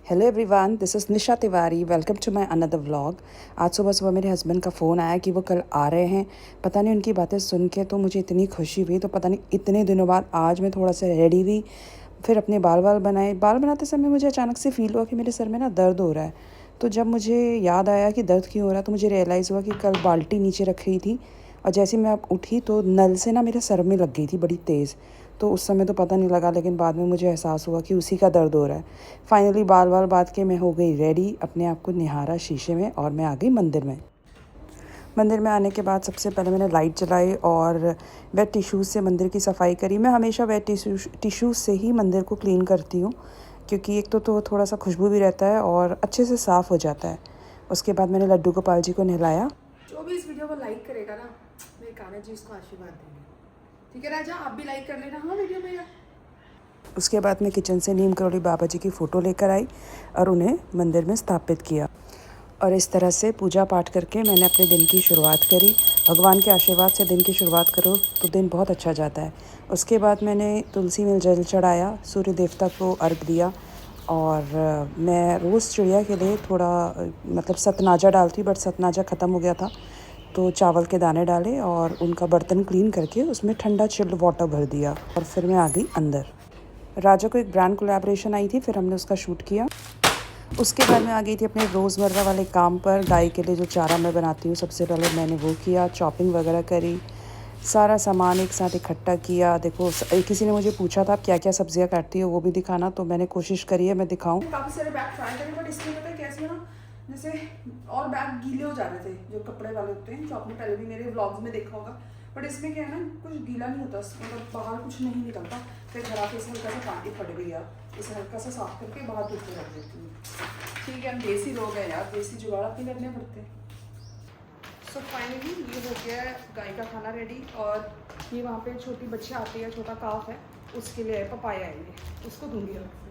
Hello everyone, this is Nisha Tiwari. Welcome to my another vlog. आज सुबह सुबह मेरे हस्बैंड का फ़ोन आया कि वो कल आ रहे हैं। पता नहीं उनकी बातें सुन के तो मुझे इतनी खुशी हुई, तो पता नहीं इतने दिनों बाद आज मैं थोड़ा सा रेडी हुई। फिर अपने बाल बनाए। बाल बनाते समय मुझे अचानक से फ़ील हुआ कि मेरे सर में ना दर्द हो रहा है। तो जब मुझे याद आया कि दर्द क्यों हो रहा है तो मुझे रियलाइज़ हुआ कि कल बाल्टी नीचे रख रही थी और जैसे मैं अब उठी तो नल से ना मेरे सर में लग गई थी बड़ी तेज़। तो उस समय तो पता नहीं लगा, लेकिन बाद में मुझे एहसास हुआ कि उसी का दर्द हो रहा है। फाइनली बाल बात के मैं हो गई रेडी, अपने आप को निहारा शीशे में और मैं आ गई मंदिर में। मंदिर में आने के बाद सबसे पहले मैंने लाइट जलाई और वेट टिश्यूज़ से मंदिर की सफाई करी। मैं हमेशा वेट टिश्यूज़ से ही मंदिर को क्लीन करती हूँ, क्योंकि एक तो थोड़ा सा खुशबू भी रहता है और अच्छे से साफ़ हो जाता है। उसके बाद मैंने लड्डू गोपाल जी को नहलाया। जो भी इस वीडियो को लाइक करेगा ना, मेरे कान्हा जी उसको आशीर्वाद देंगे। ठीक है राजा, आप भी लाइक कर लेना हाँ वीडियो में। उसके बाद मैं किचन से नीम करोली बाबा जी की फ़ोटो लेकर आई और उन्हें मंदिर में स्थापित किया। और इस तरह से पूजा पाठ करके मैंने अपने दिन की शुरुआत करी। भगवान के आशीर्वाद से दिन की शुरुआत करो तो दिन बहुत अच्छा जाता है। उसके बाद मैंने तुलसी में जल चढ़ाया, सूर्य देवता को अर्घ दिया और मैं रोज़ चिड़िया के लिए थोड़ा मतलब सतनाजा डालती, बट सतनाजा ख़त्म हो गया था तो चावल के दाने डाले और उनका बर्तन क्लीन करके उसमें ठंडा चिल्ड वाटर भर दिया और फिर मैं आ गई अंदर। राजा को एक ब्रांड कोलैबोरेशन आई थी, फिर हमने उसका शूट किया। उसके बाद मैं आ गई थी अपने रोज़मर्रा वाले काम पर। गाय के लिए जो चारा मैं बनाती हूँ सबसे पहले मैंने वो किया, चॉपिंग वगैरह करी, सारा सामान एक साथ इकट्ठा किया। देखो किसी ने मुझे पूछा था आप क्या क्या सब्जियां काटती हो, वो भी दिखाना, तो मैंने कोशिश करी है मैं दिखाऊं। काफ़ी सारे बैग ट्राई करे, बट इसमें पता है कैसे ना, जैसे और बैग गीले हो जा रहे थे जो कपड़े वाले होते हैं, जो आपने पहले भी मेरे व्लॉग्स में देखा होगा। बट इसमें क्या है ना, कुछ गीला नहीं होता, मतलब बाहर कुछ नहीं निकलता। फिर घर आके इसे हल्का सा पानी पड़ गई यार, इसे हल्का सा साफ करके बाहर धूप में रख देती हूँ। ठीक है, हम देसी लोग हैं यार, देसी जुगाड़ अपने करने पड़ते हैं। सो फाइनली ये हो गया है गाय का खाना रेडी। और ये वहाँ पे छोटी बच्ची आती है, छोटा काफ है, उसके लिए पपाया है, ये उसको दूंगी अलग से।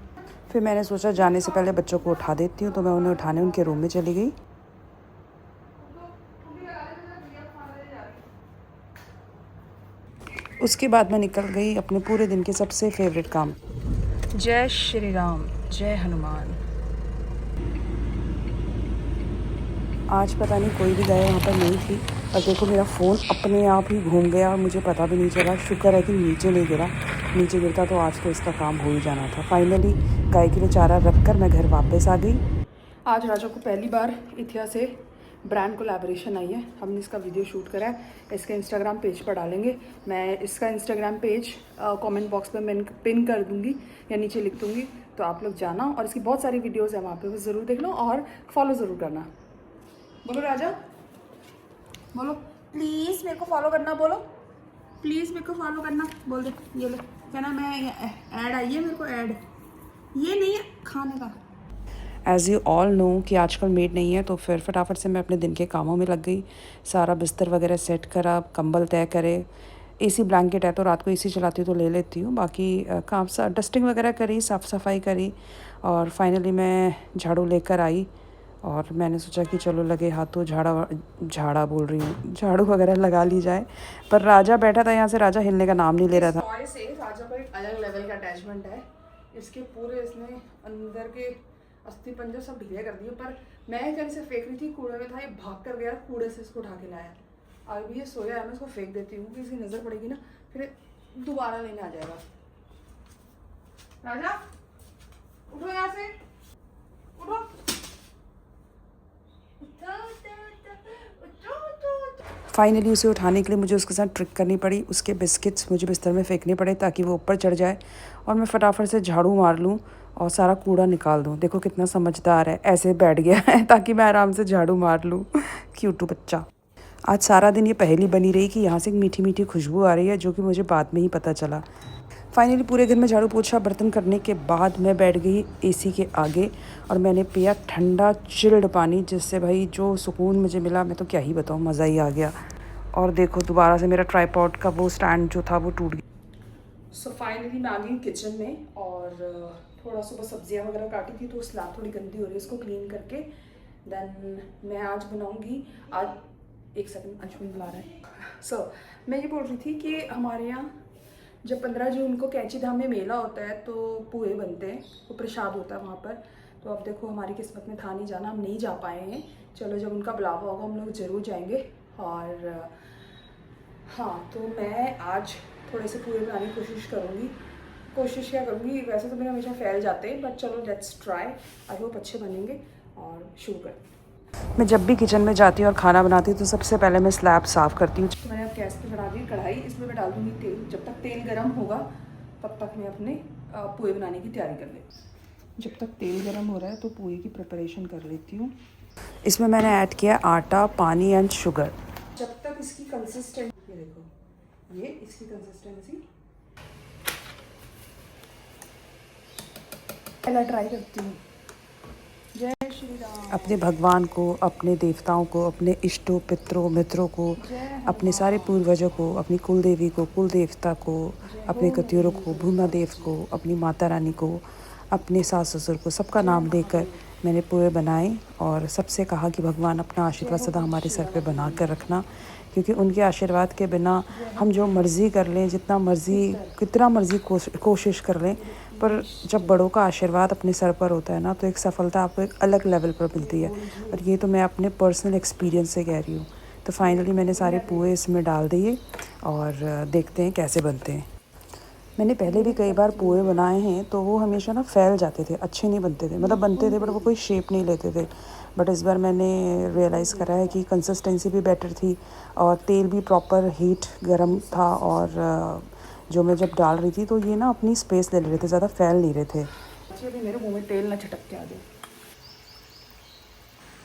फिर मैंने सोचा जाने से पहले बच्चों को उठा देती हूँ, तो मैं उन्हें उठाने उनके रूम में चली गई। उसके बाद मैं निकल गई अपने पूरे दिन के सबसे फेवरेट काम। जय श्री राम, जय हनुमान। आज पता नहीं कोई भी गाय वहाँ पर नहीं थी, और देखो मेरा फ़ोन अपने आप ही घूम गया और मुझे पता भी नहीं चला। शुक्र है कि नीचे नहीं गिरा, नीचे गिरता तो आज तो इसका काम हो ही जाना था। फाइनली गाय के लिए चारा रख कर मैं घर वापस आ गई। आज राजा को पहली बार इथिया से ब्रांड कोलैबोरेशन आई है, हमने इसका वीडियो शूट करा है, इसके इंस्टाग्राम पेज पर डालेंगे। मैं इसका इंस्टाग्राम पेज कमेंट बॉक्स में मैं पिन कर दूंगी या नीचे लिख दूंगी, तो आप लोग जाना और इसकी बहुत सारी वीडियोज़ है वहाँ पे, वो ज़रूर देख लो और फॉलो ज़रूर करना। बोलो राजा, बोलो प्लीज़ मेरे को फॉलो करना, बोलो प्लीज़ मेरे को फॉलो करना, बोल दे। ये ले, कहना मैं ऐड आई है मेरे को, ऐड ये नहीं है खाने का। एज़ यू ऑल नो कि आजकल मेड नहीं है, तो फिर फटाफट से मैं अपने दिन के कामों में लग गई। सारा बिस्तर वगैरह सेट करा, कंबल तय करे। एसी ब्लैंकेट है तो रात को एसी चलाती हूँ तो ले लेती हूँ। बाकी काम डस्टिंग वगैरह करी, साफ़ सफाई करी और फाइनली मैं झाड़ू लेकर आई। और मैंने सोचा कि चलो लगे हाथों झाड़ा बोल रही हूँ, झाड़ू वगैरह लगा ली जाए। पर राजा बैठा था यहाँ से, राजा हिलने का नाम नहीं ले रहा था। टॉय से राजा को एक अलग लेवल का अटैचमेंट है। इसके पूरे इसने अंदर के अस्थि पंजर सब ढीले कर दिए, पर मैं कल से फेंक रही थी, कूड़े में था, ये भाग कर गया, कूड़े से इसको उठा के लाया। अभी ये सोया है, मैं इसको फेंक देती हूँ कि इसकी नज़र पड़ेगी ना, फिर दोबारा लेने आ जाएगा। राजा उठो यहाँ से, उठो। फाइनली उसे उठाने के लिए मुझे उसके साथ ट्रिक करनी पड़ी। उसके बिस्किट्स मुझे बिस्तर में फेंकने पड़े ताकि वो ऊपर चढ़ जाए और मैं फटाफट से झाड़ू मार लूँ और सारा कूड़ा निकाल दूँ। देखो कितना समझदार है, ऐसे बैठ गया है ताकि मैं आराम से झाड़ू मार लूँ। क्यूटू बच्चा। आज सारा दिन ये पहेली बनी रही कि यहाँ से एक मीठी मीठी खुशबू आ रही है, जो कि मुझे बाद में ही पता चला। फाइनली पूरे घर में झाड़ू पोछा बर्तन करने के बाद मैं बैठ गई एसी के आगे और मैंने पिया ठंडा चिल्ड पानी, जिससे भाई जो सुकून मुझे मिला मैं तो क्या ही बताऊँ, मज़ा ही आ गया। और देखो दोबारा से मेरा ट्राइपॉड का वो स्टैंड जो था वो टूट गया। सो फाइनली मैं आ गई किचन में और थोड़ा सुबह सब्जियां वगैरह काटी थी, तो सलाद थोड़ी गंदी हो रही है, उसको क्लीन करके देन मैं आज बनाऊंगी। आज एक सेकंड, अंशुमन बुला रहा है। सो मैं ये बोल रही थी कि हमारे यहाँ जब 15 जून को कैंची धाम में मेला होता है तो पोहे बनते हैं, वो प्रसाद होता है वहाँ पर। तो अब देखो हमारी किस्मत में था नहीं जाना, हम नहीं जा पाए हैं। चलो जब उनका बुलावा होगा हम लोग ज़रूर जाएंगे। और हाँ, तो मैं आज थोड़े से पूरे बनाने की कोशिश करूँगी। कोशिश क्या करूँगी, वैसे तो मेरे हमेशा फैल जाते हैं, बट चलो लेट्स ट्राई। आई होप अच्छे बनेंगे और शुरू करते हैं। मैं जब भी किचन में जाती हूँ और खाना बनाती हूँ तो सबसे पहले मैं स्लैब साफ़ करती हूँ। तो मैंने अब गैस पे बढ़ा दी कढ़ाई, इसमें मैं डाल दूँगी तेल। जब तक तेल गर्म होगा तब तक मैं अपने पोहे बनाने की तैयारी कर लेती। जब तक तेल गर्म हो रहा है तो पोहे की प्रिपरेशन कर लेती हूँ। इसमें मैंने ऐड किया आटा, पानी एंड शुगर। जब तक इसकी कंसिस्टेंसी, ये देखो, ये इसकी कंसिस्टेंसी पहला ट्राई करती हूँ। जय श्री राम। अपने भगवान को, अपने देवताओं को, अपने इष्टों पितरों मित्रों को, अपने सारे पूर्वजों को, अपनी कुल देवी को, कुल देवता को, अपने कत्यूरों को, भूमा देव को, अपनी माता रानी को, अपने सास ससुर को, सबका नाम लेकर मैंने पोहे बनाए और सबसे कहा कि भगवान अपना आशीर्वाद सदा हमारे सर पे बना कर रखना, क्योंकि उनके आशीर्वाद के बिना हम जो मर्ज़ी कर लें, जितना मर्ज़ी कितना मर्ज़ी कोशिश कर लें, पर जब बड़ों का आशीर्वाद अपने सर पर होता है ना तो एक सफलता आपको एक अलग लेवल पर मिलती है। और ये तो मैं अपने पर्सनल एक्सपीरियंस से कह रही हूँ। तो फाइनली मैंने सारे पोहे इसमें डाल दिए और देखते हैं कैसे बनते हैं। मैंने पहले भी कई बार पोहे बनाए हैं तो वो हमेशा ना फैल जाते थे, अच्छे नहीं बनते थे, मतलब बनते थे बट वो कोई शेप नहीं लेते थे। बट इस बार मैंने रियलाइज़ करा है कि कंसिस्टेंसी भी बेटर थी और तेल भी प्रॉपर हीट गर्म था और जो मैं जब डाल रही थी तो ये ना अपनी स्पेस ले रहे थे, ज़्यादा फैल नहीं रहे थे। अभी मेरे मुंह में तेल ना छटक के आ जाए।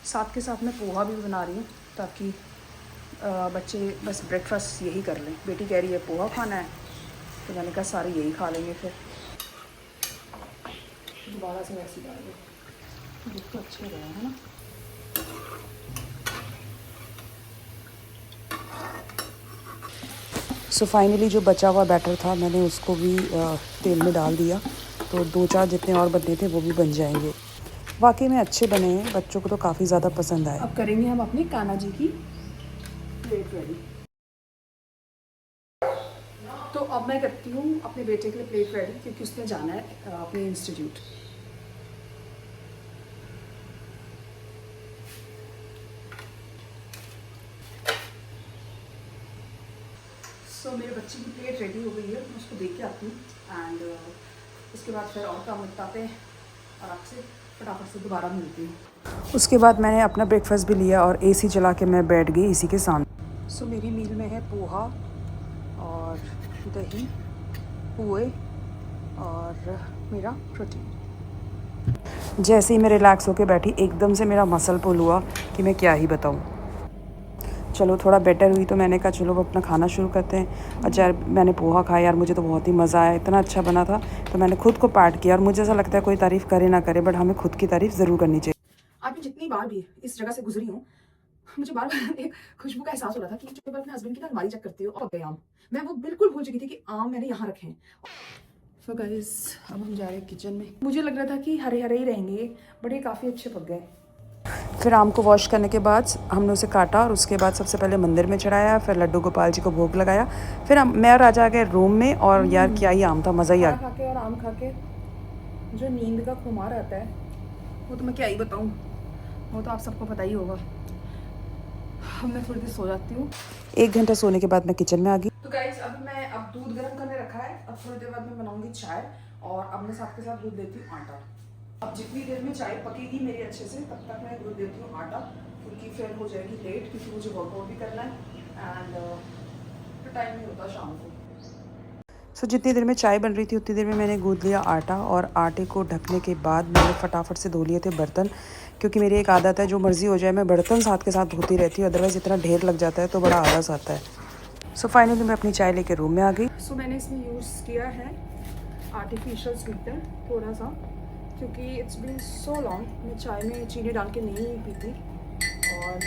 साथ के साथ मैं पोहा भी बना रही हूँ ताकि बच्चे बस ब्रेकफास्ट यही कर लें। बेटी कह रही है पोहा खाना है, तो मैंने कहा सारे यही खा लेंगे, फिर दोबारा से वैसे ही डाल दो। दूध तो अच्छे रहे हैं ना। सो फाइनली जो बचा हुआ बैटर था मैंने उसको भी तेल में डाल दिया, तो 2-4 जितने और बनने थे वो भी बन जाएंगे। वाकई में अच्छे बने हैं, बच्चों को तो काफ़ी ज़्यादा पसंद आए। अब करेंगे हम अपनी कान्हा जी की प्लेट रेडी। तो अब मैं करती हूँ अपने बेटे के लिए प्लेट रेडी, क्योंकि उसने जाना है अपने इंस्टीट्यूट। सो मेरे बच्चे की प्लेट रेडी हो गई है, मैं उसको देख के आती हूँ एंड उसके बाद फिर और काम निपटाते हैं और आपसे फटाफट से दोबारा मिलती हूँ। उसके बाद मैंने अपना ब्रेकफास्ट भी लिया और एसी चला के मैं बैठ गई इसी के सामने। सो मेरी मील में है पोहा और दही, पोहे और मेरा प्रोटीन। जैसे ही मैं रिलैक्स होके बैठी एकदम से मेरा मसल पुल हुआ कि मैं क्या ही बताऊँ। चलो थोड़ा बेटर हुई तो मैंने कहा चलो अब अपना खाना शुरू करते हैं। और यार मैंने पोहा खाया यार, मुझे तो बहुत ही मज़ा आया, इतना अच्छा बना था। तो मैंने खुद को पार्ट किया और मुझे ऐसा लगता है कोई तारीफ़ करे ना करे बट हमें खुद की तारीफ़ ज़रूर करनी चाहिए। आज मैं जितनी बार भी इस जगह से गुजरी हूँ, मुझे बार बार एक खुशबू का एहसास हो रहा था कि जब अपने हस्बैंड की ना अलमारी चेक करती हूँ और गए आम, मैं वो बिल्कुल भूल चुकी थी कि आम मैंने यहाँ रखे हैं। सो गाइस अब हम जा रहे हैं किचन में। मुझे लग रहा था कि हरे हरे ही रहेंगे बट ये काफ़ी अच्छे पक गए। फिर आम को वॉश करने के बाद हमने उसे काटा और उसके बाद सबसे पहले मंदिर में चढ़ाया, फिर लड्डू गोपाल जी को भोग लगाया। फिर मैं और राजा आ गए रूम में और यार क्या ही आम था, मज़ा ही आ गया। खा के और आम खा के जो नींद का खुमार आता है वो तो मैं क्या ही बताऊँ, वो तो आप सबको पता ही होगा। अब मैं थोड़ी देर सो जाती हूँ। 1 घंटा सोने के बाद मैं किचन में आ गई। तो गाइस अभी मैं दूध गर्म करने रखा है, अब थोड़ी देर बाद मैं बनाऊंगी चाय और अब मैं साथ के साथ दूध देती हूँ आटा। अब जितनी देर में चाय पकेगी मेरी अच्छे से तब तक मैं दूध देती हूँ आटा, क्योंकि फिर हो जाएगी लेट, क्योंकि मुझे वर्कआउट भी करना है एंड फिर टाइम नहीं होता शाम को। सो जितनी देर में चाय बन रही थी उतनी देर में मैंने गूंद लिया आटा और आटे को ढकने के बाद मैंने फटाफट से धो लिए थे बर्तन, क्योंकि मेरी एक आदत है जो मर्ज़ी हो जाए मैं बर्तन साथ के साथ धोती रहती हूँ, अदरवाइज़ इतना ढेर लग जाता है तो बड़ा आलस आता है। सो फाइनली मैं अपनी चाय लेके रूम में आ गई। सो मैंने इसमें यूज़ किया है आर्टिफिशियल स्वीटनर थोड़ा सा, क्योंकि इट्स बीन सो लॉन्ग मैं चाय में चीनी डाल के नहीं पीती, और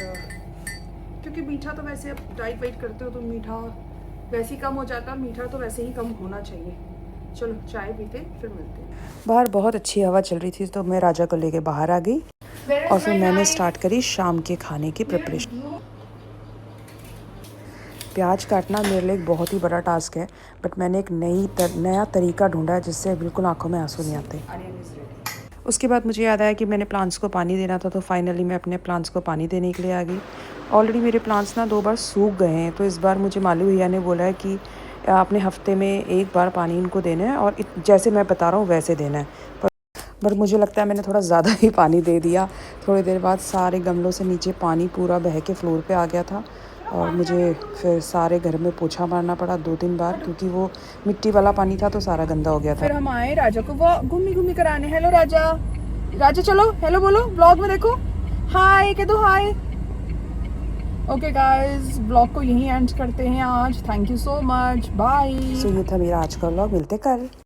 क्योंकि मीठा तो वैसे अब डाइट वाइट करते हो तो मीठा वैसे ही कम हो जाता, मीठा तो वैसे ही कम होना चाहिए। चलो चाय पीते फिर मिलते हैं। बाहर बहुत अच्छी हवा चल रही थी तो मैं राजा को लेके बाहर आ गई और फिर मैंने स्टार्ट करी शाम के खाने की प्रिपरेशन। प्याज काटना मेरे लिए एक बहुत ही बड़ा टास्क है, बट मैंने एक नया तरीका ढूंढा है जिससे बिल्कुल आंखों में आंसू नहीं आते। उसके बाद मुझे याद आया कि मैंने प्लांट्स को पानी देना था, तो फाइनली मैं अपने प्लांट्स को पानी देने के लिए आ गई। ऑलरेडी मेरे प्लांट्स ना 2 बार सूख गए हैं, तो इस बार मुझे मालू भैया ने बोला है कि आपने हफ्ते में 1 बार पानी इनको देना है और जैसे मैं बता रहा हूँ वैसे देना है। पर मुझे लगता है मैंने थोड़ा ज़्यादा ही पानी दे दिया। थोड़ी देर बाद सारे गमलों से नीचे पानी पूरा बह के फ्लोर पे आ गया था और मुझे फिर सारे घर में पोछा मारना पड़ा 2-3 बार, क्योंकि वो मिट्टी वाला पानी था तो सारा गंदा हो गया था। फिर हम आए राजा को वो घूमी घूमी कराने। हेलो राजा, राजा चलो हेलो बोलो, व्लॉग में देखो, हाय कह दो हाय। ओके गाइस, व्लॉग को यहीं एंड करते हैं आज। Thank you so much, bye. So ये था मेरा आज का व्लॉग, मिलते कल।